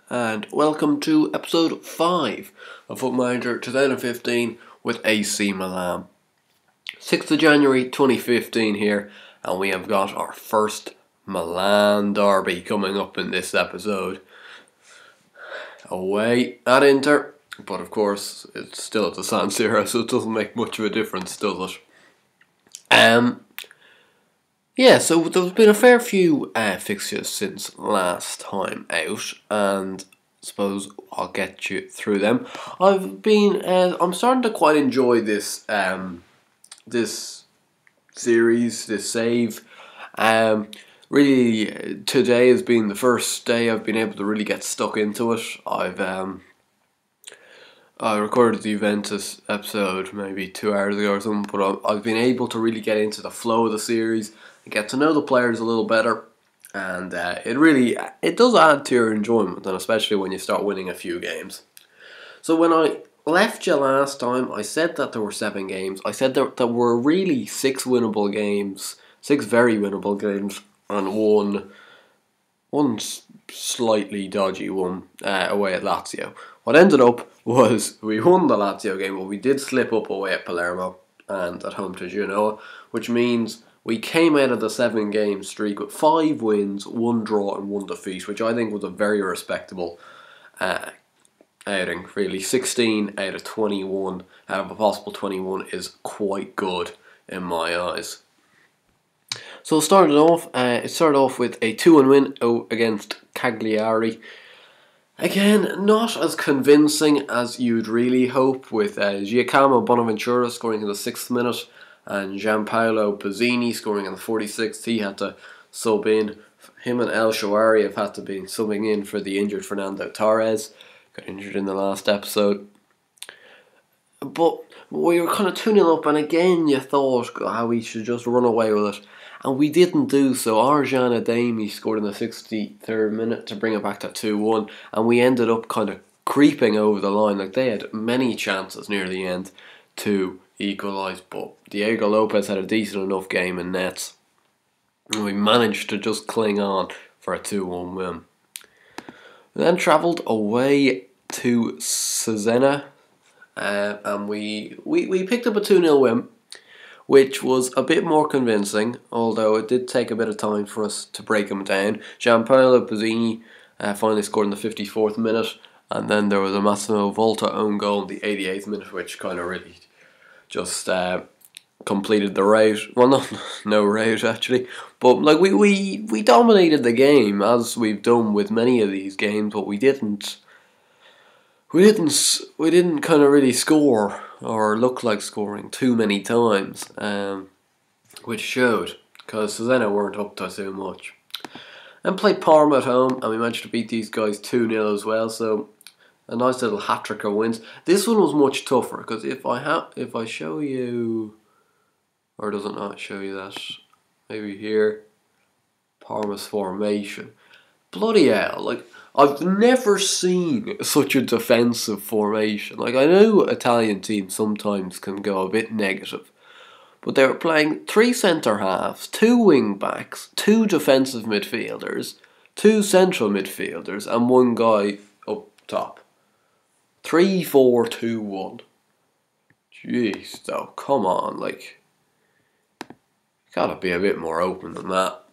and welcome to episode 5 of Foot Manager 2015 with AC Milan. 6th of January 2015 here, and we have got our first Milan derby coming up in this episode. Away at Inter, but of course it's still at the San Siro, so it doesn't make much of a difference, does it? So there's been a fair few fixtures since last time out, and I suppose I'll get you through them. I'm starting to quite enjoy this this series, this save. Really, today has been the first day I've been able to really get stuck into it. I recorded the Juventus episode maybe 2 hours ago or something, but I've been able to really get into the flow of the series and get to know the players a little better, and it does add to your enjoyment, and especially when you start winning a few games. So when I left you last time, I said that there were 7 games. I said there were really 6 winnable games, 6 very winnable games, and one slightly dodgy one away at Lazio. What ended up was we won the Lazio game, but we did slip up away at Palermo and at home to Genoa, which means we came out of the 7-game streak with 5 wins, 1 draw and 1 defeat, which I think was a very respectable outing. Really, 16 out of 21 out of a possible 21 is quite good in my eyes. So it started off with a 2-1 win against Cagliari. Again, not as convincing as you'd really hope, with Giacomo Bonaventura scoring in the 6th minute and Gianpaolo Pazzini scoring in the 46th. He had to sub in. Him and El Shawari have had to be subbing in for the injured Fernando Torres. Got injured in the last episode. But we were kind of 2-0 up, and again you thought how we should just run away with it. And we didn't do so. Arjan Ademi scored in the 63rd minute to bring it back to 2-1. And we ended up kind of creeping over the line. Like, they had many chances near the end to equalise. But Diego Lopez had a decent enough game in nets. And we managed to just cling on for a 2-1 win. We then travelled away to Cesena. And we picked up a 2-0 win, which was a bit more convincing, although it did take a bit of time for us to break him down. Gianpaolo Pazzini finally scored in the 54th minute, and then there was a Massimo Volta own goal in the 88th minute, which kind of really just completed the rout. Well, no rout actually, but like we dominated the game, as we've done with many of these games, but we didn't kind of really score or look like scoring too many times, which showed, because Cesena weren't up to too much. And played Parma at home, and we managed to beat these guys 2-0 as well, so a nice little hat-trick of wins. This one was much tougher, because if I show you, or does it not show you that, maybe here, Parma's formation, bloody hell, like, I've never seen such a defensive formation. Like, I know Italian teams sometimes can go a bit negative, but they were playing 3 centre halves, 2 wing backs, 2 defensive midfielders, 2 central midfielders, and 1 guy up top. 3-4-2-1. Jeez, though, come on, like, gotta be a bit more open than that.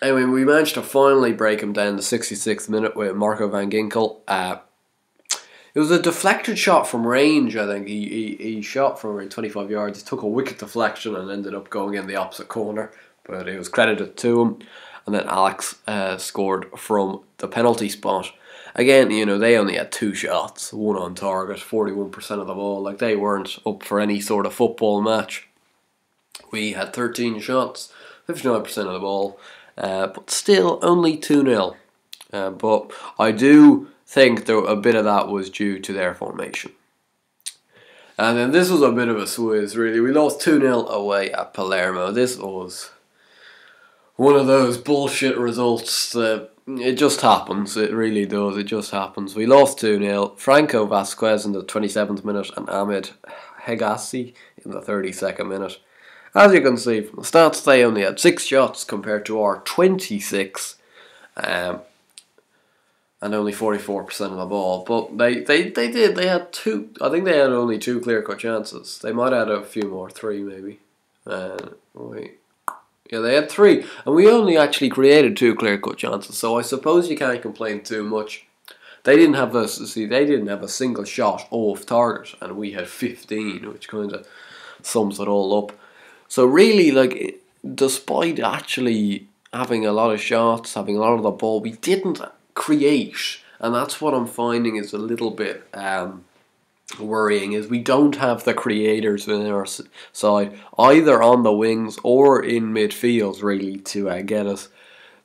Anyway, we managed to finally break him down the 66th minute with Marco van Ginkel. It was a deflected shot from range, I think. He shot from around 25 yards. He took a wicked deflection and ended up going in the opposite corner, but it was credited to him. And then Alex scored from the penalty spot. Again, you know, they only had 2 shots, 1 on target, 41% of the ball. Like, they weren't up for any sort of football match. We had 13 shots, 59% of the ball. But still only 2-0. But I do think a bit of that was due to their formation. And then this was a bit of a swizz, really. We lost 2-0 away at Palermo. This was one of those bullshit results that it just happens. It really does. It just happens. We lost 2-0. Franco Vasquez in the 27th minute and Ahmed Hegassi in the 32nd minute. As you can see from the stats, they only had 6 shots compared to our 26. and only 44% of the ball. But they had two. I think they had only two clear cut chances. They might have had a few more, three maybe. Wait. Yeah, they had three, and we only actually created two clear cut chances. So I suppose you can't complain too much. They didn't have a single shot off target, and we had 15, which kind of sums it all up. So really, like, despite actually having a lot of shots, having a lot of the ball, we didn't create, and that's what I'm finding is a little bit worrying. Is we don't have the creators in our side, either on the wings or in midfield, really, to get us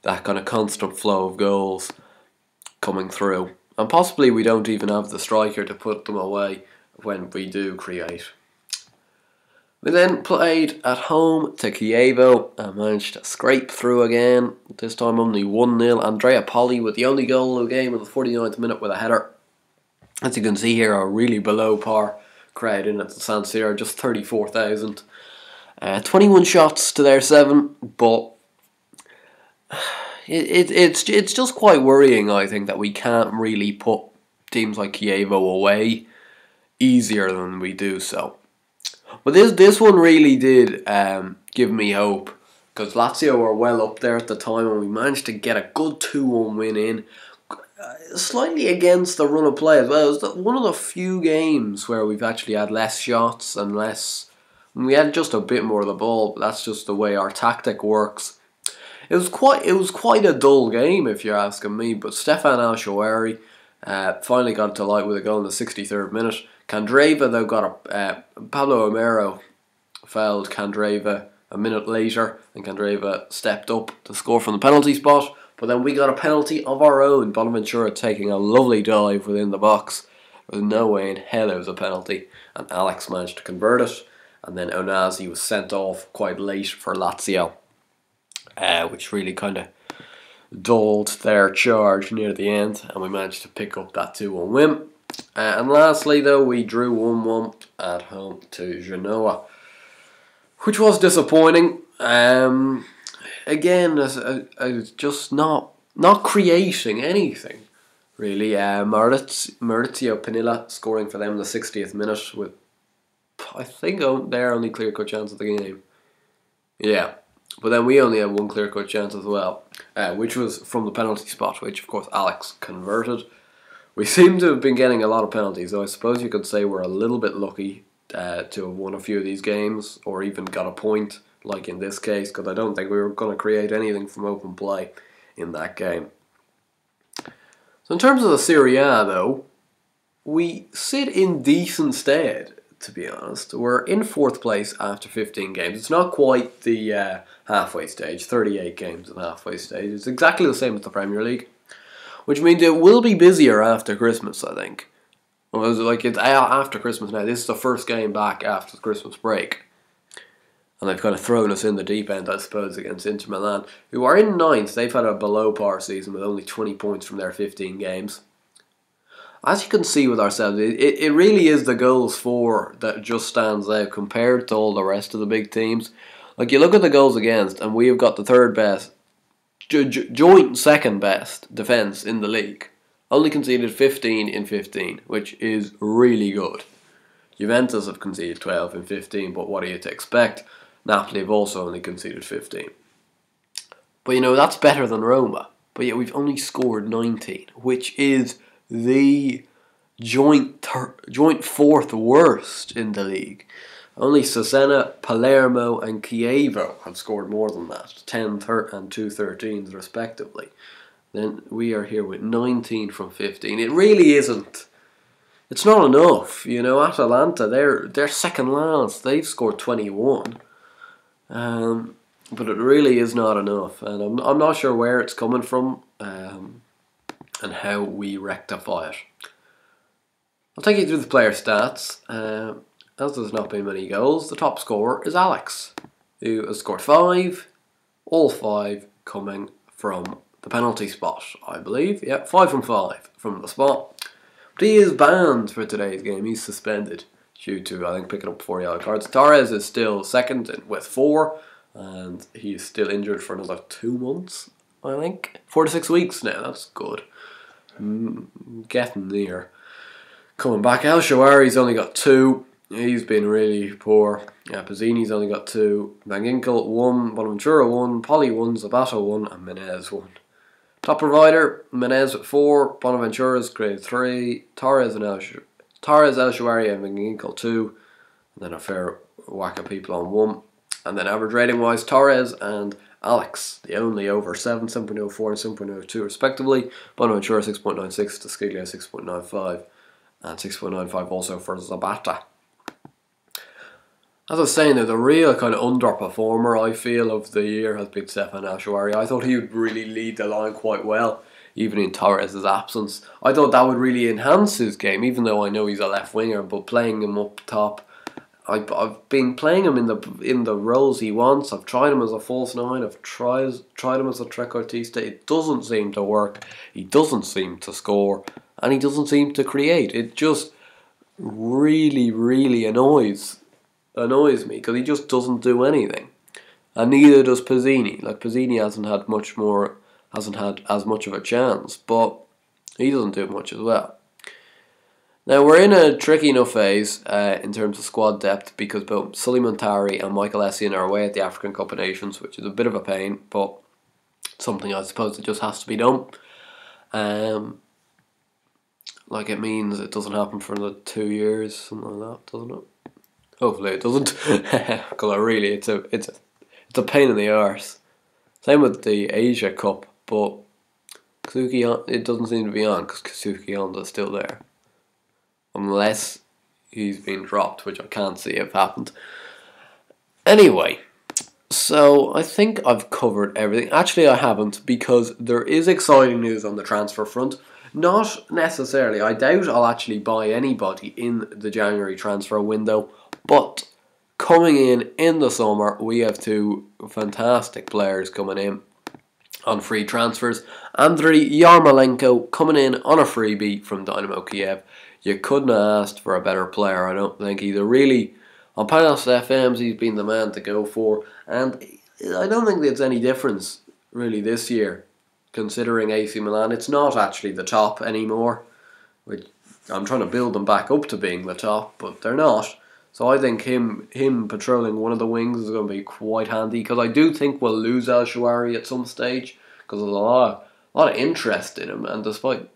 that kind of constant flow of goals coming through. And possibly we don't even have the striker to put them away when we do create. We then played at home to Chievo and managed to scrape through again. This time only 1-0. Andrea Poli with the only goal of the game in the 49th minute with a header. As you can see here, a really below par crowd in at the San Siro, just 34,000. 21 shots to their 7, but it's just quite worrying, I think, that we can't really put teams like Chievo away easier than we do so. But this one really did give me hope, because Lazio were well up there at the time and we managed to get a good 2-1 win in, slightly against the run of play as well. It was one of the few games where we've actually had less shots and less. We had just a bit more of the ball, but that's just the way our tactic works. It was quite a dull game, if you're asking me. But Stefan Al-Shawari finally got it to light with a goal in the 63rd minute. Candreva though got Pablo Omero fouled Candreva a minute later, and Candreva stepped up to score from the penalty spot. But then we got a penalty of our own. Bonaventura taking a lovely dive within the box. There was no way in hell it was a penalty, and Alex managed to convert it. And then Onazi was sent off quite late for Lazio, which really kind of dulled their charge near the end, and we managed to pick up that 2-1 win. And lastly, though, we drew 1-1 at home to Genoa, which was disappointing. Again, I was just not creating anything, really. Maurizio Pinilla scoring for them in the 60th minute with, I think, their only clear-cut chance of the game. Yeah, but then we only had one clear-cut chance as well, which was from the penalty spot, which, of course, Alex converted. We seem to have been getting a lot of penalties, so I suppose you could say we're a little bit lucky to have won a few of these games, or even got a point, like in this case, because I don't think we were going to create anything from open play in that game. So in terms of the Serie A, though, we sit in decent stead, to be honest. We're in 4th place after 15 games. It's not quite the halfway stage, 38 games in the halfway stage. It's exactly the same as the Premier League, which means it will be busier after Christmas, I think. Like, it's after Christmas now. This is the first game back after the Christmas break. And they've kind of thrown us in the deep end, I suppose, against Inter Milan, who are in 9th. They've had a below-par season with only 20 points from their 15 games. As you can see with ourselves, it really is the goals for that just stands out compared to all the rest of the big teams. Like, you look at the goals against, and we have got the 3rd best, joint 2nd best defence in the league. Only conceded 15 in 15, which is really good. Juventus have conceded 12 in 15, but what are you to expect? Napoli have also only conceded 15. But you know, that's better than Roma. But yet we've only scored 19, which is the joint 4th worst in the league. Only Cesena, Palermo and Chievo have scored more than that, 10 and 2 13s respectively. Then we are here with 19 from 15. It really isn't. It's not enough. You know, Atalanta, they're second last. They've scored 21. But it really is not enough. And I'm not sure where it's coming from and how we rectify it. I'll take you through the player stats. As there's not been many goals, the top scorer is Alex, who has scored 5. All 5 coming from the penalty spot, I believe. Yeah, 5 from 5 from the spot. But he is banned for today's game. He's suspended due to, I think, picking up 4 yellow cards. Torres is still second with 4, and he's still injured for another 2 months, I think. 4 to 6 weeks now, that's good. getting near coming back. El Shawari's only got 2. He's been really poor. Pizzini's only got 2. Van Ginkel 1, Bonaventura 1, Polly 1, Zapata 1, and Menez 1. Top provider, Menez with 4, Bonaventura's grade 3, Torres, El Shawari and Van Ginkel 2, and then a fair whack of people on 1. And then average rating wise, Torres and Alex, the only over 7, 7.04 and 7.02 respectively. Bonaventura 6.96, Desciglia 6.95, and 6.95 also for Zapata. As I was saying, the real kind of underperformer I feel of the year has been Stefan El Shawari. I thought he would really lead the line quite well, even in Torres' absence. I thought that would really enhance his game, even though I know he's a left winger, but playing him up top, I've been playing him in the roles he wants. I've tried him as a false 9. I've tried him as a trequartista. It doesn't seem to work. He doesn't seem to score, and he doesn't seem to create. It just really, really annoys me because he just doesn't do anything, and neither does Pizzini. Like Pizzini hasn't had as much of a chance, but he doesn't do much as well. Now, we're in a tricky enough phase in terms of squad depth because both Sully Montari and Michael Essien are away at the African Cup of Nations, which is a bit of a pain, but something I suppose that just has to be done. Like it means it doesn't happen for another 2 years, something like that, doesn't it? Hopefully it doesn't, because really it's a pain in the arse. Same with the Asia Cup, but it doesn't seem to be on because Kazuki Honda's still there. Unless he's been dropped, which I can't see have happened. Anyway, so I think I've covered everything. Actually, I haven't, because there is exciting news on the transfer front. Not necessarily. I doubt I'll actually buy anybody in the January transfer window, but coming in the summer, we have 2 fantastic players coming in on free transfers. Andriy Yarmolenko coming in on a freebie from Dynamo Kiev. You couldn't have asked for a better player, I don't think. Either really, on past FMs, he's been the man to go for, and I don't think there's any difference really this year, considering AC Milan. It's not actually the top anymore, which I'm trying to build them back up to being the top, but they're not. So I think him patrolling one of the wings is going to be quite handy, because I do think we'll lose El Shawari at some stage, because there's a lot of interest in him, and despite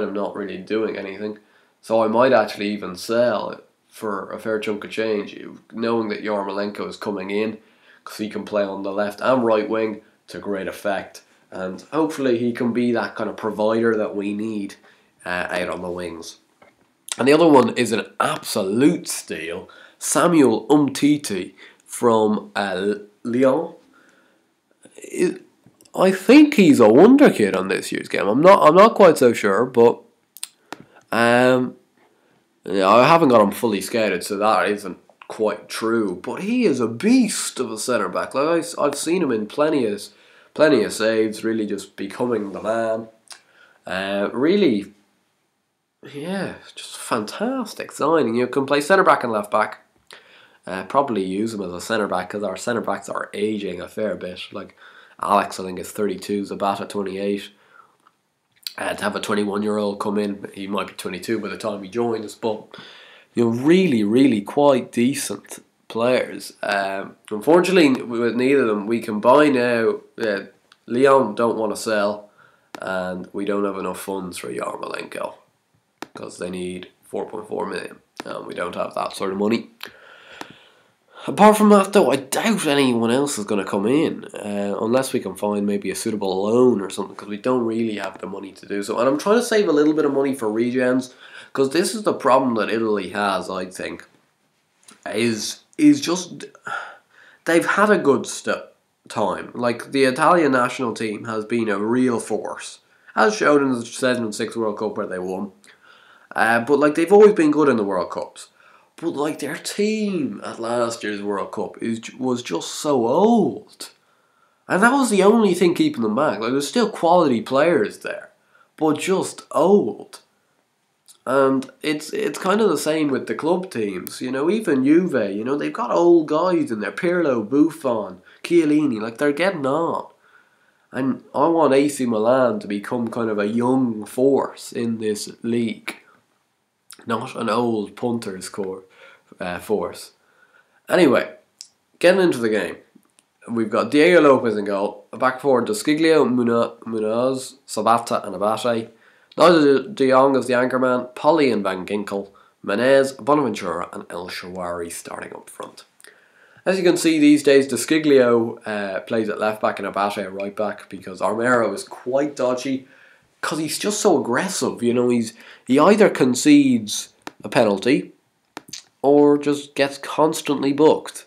him not really doing anything. So I might actually even sell for a fair chunk of change, knowing that Yarmolenko is coming in, because he can play on the left and right wing to great effect. And hopefully he can be that kind of provider that we need out on the wings. And the other one is an absolute steal, Samuel Umtiti from Lyon. I think he's a wonder kid on this year's game. I'm not quite so sure, but I haven't got him fully scouted, so that isn't quite true. But he is a beast of a centre back. Like I've seen him in plenty of saves, really just becoming the man. Really, yeah, just fantastic signing. You can play centre back and left back. Probably use him as a centre back because our centre backs are aging a fair bit. Like Alex, I think is 32, Zapata 28. To have a 21-year-old come in, he might be 22 by the time he joins, but really, really quite decent players. Unfortunately, with neither of them, we can buy now. Lyon don't want to sell, and we don't have enough funds for Yarmolenko because they need 4.4 million, and we don't have that sort of money. Apart from that, though, I doubt anyone else is going to come in, unless we can find maybe a suitable loan or something, because we don't really have the money to do so. And I'm trying to save a little bit of money for regens, because this is the problem that Italy has, I think, is just they've had a good time. Like, the Italian national team has been a real force, as shown in the 2006 World Cup where they won. But, like, they've always been good in the World Cups. But, like, their team at last year's World Cup was just so old. And that was the only thing keeping them back. Like, there's still quality players there, but just old. And it's kind of the same with the club teams. You know, even Juve, you know, they've got old guys in there. Pirlo, Buffon, Chiellini, like, they're getting on. And I want AC Milan to become kind of a young force in this league, not an old punter's force. Anyway, getting into the game. We've got Diego Lopez in goal. A back four, Desciglio, Munoz, Sabata and Abate. Neither De Jong as the anchorman, Polly and Van Ginkel, Menez, Bonaventura and El Shaarawy starting up front. As you can see these days, Desciglio plays at left back and Abate at right back because Armero is quite dodgy because he's just so aggressive. You know, he either concedes a penalty or just gets constantly booked,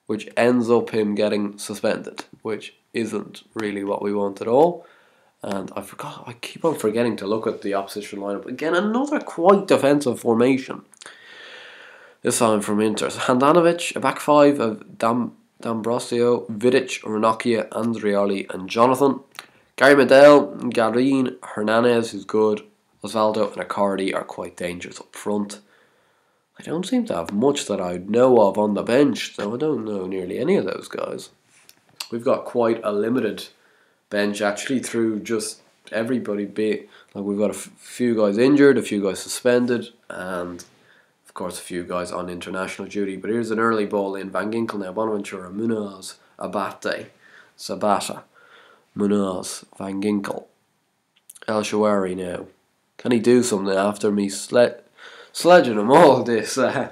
which ends up him getting suspended, which isn't really what we want at all. And I keep on forgetting to look at the opposition lineup. Again, another quite defensive formation. This time from Inter. Handanovic, a back five of D'Ambrosio, Vidic, Ranocchia, Andrioli and Jonathan. Gary Medel, Garin, Hernandez, who's good, Osvaldo and Icardi are quite dangerous up front. I don't seem to have much that I know of on the bench, so I don't know nearly any of those guys. We've got quite a limited bench actually through just everybody. We've got a few guys injured, a few guys suspended, and of course a few guys on international duty. But here's an early ball in. Van Ginkel now, Bonaventura, Munoz, Abate, Sabata, Munoz, Van Ginkel, El Shaarawy now. Can he do something after me sledging him all this episode?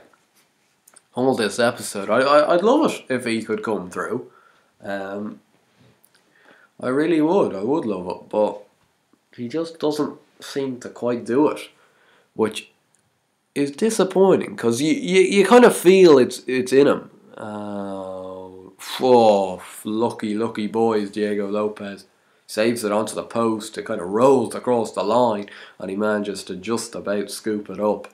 I'd love it if he could come through. I really would. I would love it, but he just doesn't seem to quite do it, which is disappointing because you kind of feel it's in him. Lucky boys, Diego Lopez saves it onto the post. It kind of rolls across the line, and he manages to just about scoop it up.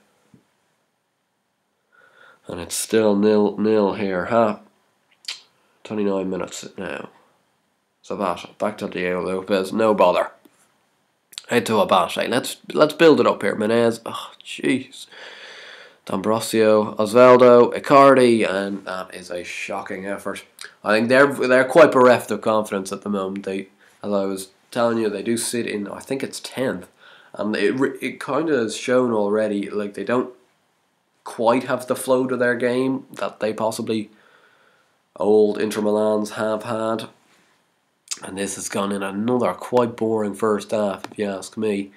And it's still 0-0 here. 29 minutes now. Sabata, back to Diego Lopez, no bother. Head to Abate. Let's build it up here. Menez, oh jeez. D'Ambrosio, Osvaldo, Icardi, and that is a shocking effort. I think they're quite bereft of confidence at the moment. They, as I was telling you, they do sit in, I think it's 10th, and it kind of has shown already. Like, they don't quite have the flow to their game that they possibly old Inter Milans have had. And this has gone in another quite boring first half, if you ask me.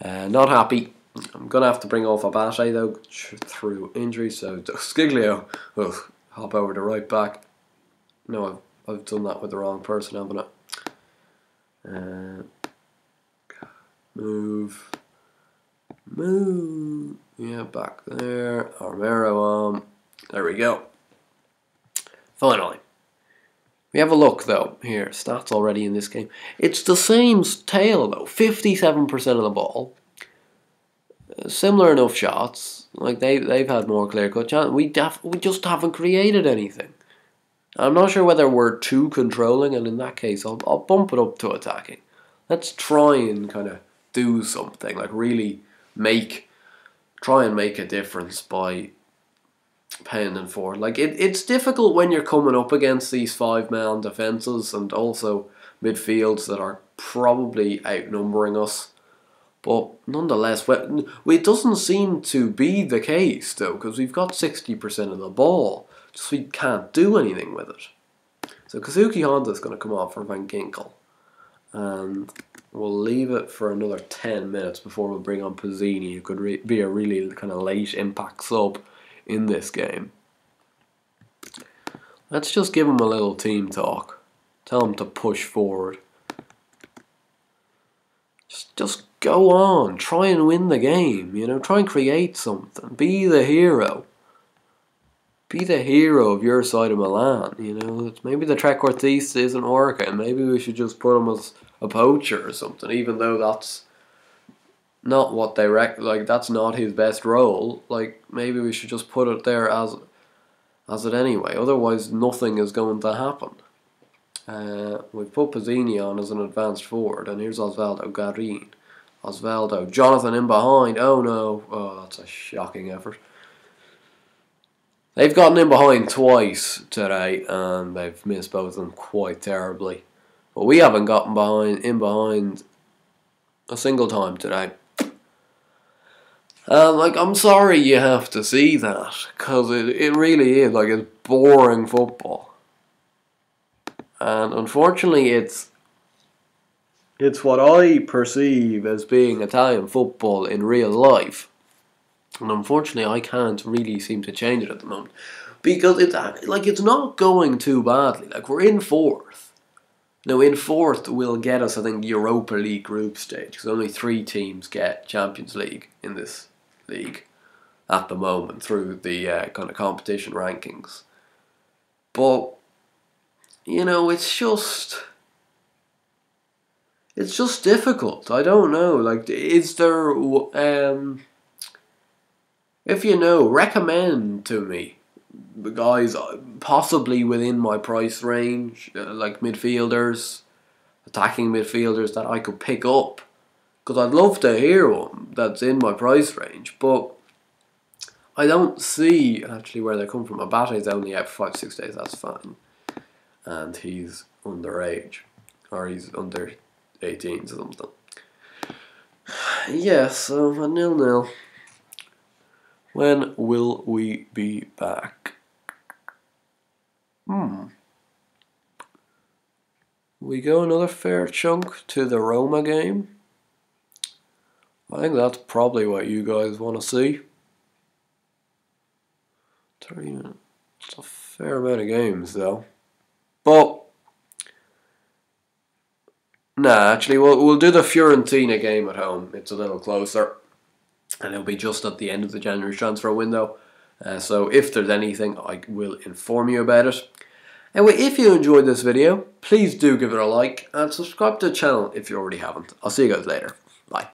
Not happy. I'm going to have to bring off Abate, though, through injury. So, Desciglio will hop over to right back. No, I've done that with the wrong person, haven't I? Move. Yeah, back there. Armero on. There we go. Finally. We have a look, though, here. Stats already in this game. It's the same tale, though. 57% of the ball. Similar enough shots. Like, they've had more clear-cut chances. We just haven't created anything. I'm not sure whether we're too controlling, and in that case, I'll bump it up to attacking. Let's try and kind of do something. Like, really try and make a difference by pounding forward. Like, it's difficult when you're coming up against these 5-man defences and also midfields that are probably outnumbering us. But nonetheless, it doesn't seem to be the case, though, because we've got 60% of the ball. Just we can't do anything with it. So Kazuki Honda's going to come off for Van Ginkel. And we'll leave it for another 10 minutes before we'll bring on Pizzini, who could be a really kind of late impact sub in this game. Let's just give him a little team talk. Tell him to push forward. Just go on. Try and win the game. You know, try and create something. Be the hero. Be the hero of your side of Milan. You know, maybe the trequartista isn't working. Maybe we should just put him as a poacher or something, even though that's not what they like. That's not his best role. Like, maybe we should just put it there as it anyway. Otherwise, nothing is going to happen. We've put Pizzini on as an advanced forward, and here's Osvaldo, Garin, Osvaldo, Jonathan in behind. Oh no! Oh, that's a shocking effort. They've gotten in behind twice today, and they've missed both of them quite terribly. But we haven't gotten behind a single time today. Like, I'm sorry you have to see that, because it really is, like, it's boring football. And unfortunately it's what I perceive as being Italian football in real life. And unfortunately I can't really seem to change it at the moment. Because it's not going too badly. Like, we're in fourth. Now, in fourth will get us, I think, Europa League group stage, because only 3 teams get Champions League in this league at the moment through the kind of competition rankings. But, you know, it's just difficult. I don't know. Like, is there, if you know, recommend to me the guys possibly within my price range, like midfielders, attacking midfielders that I could pick up. Because I'd love to hear one that's in my price range, but I don't see actually where they come from. Abate's only out for 5-6 days, that's fine. And he's underage, or he's under 18 or something. Yeah, so a 0-0. When will we be back? We go another fair chunk to the Roma game. I think that's probably what you guys want to see. It's a fair amount of games though. But nah, actually we'll do the Fiorentina game at home. It's a little closer. And it'll be just at the end of the January transfer window. So if there's anything, I will inform you about it. Anyway, if you enjoyed this video, please do give it a like and subscribe to the channel if you already haven't. I'll see you guys later.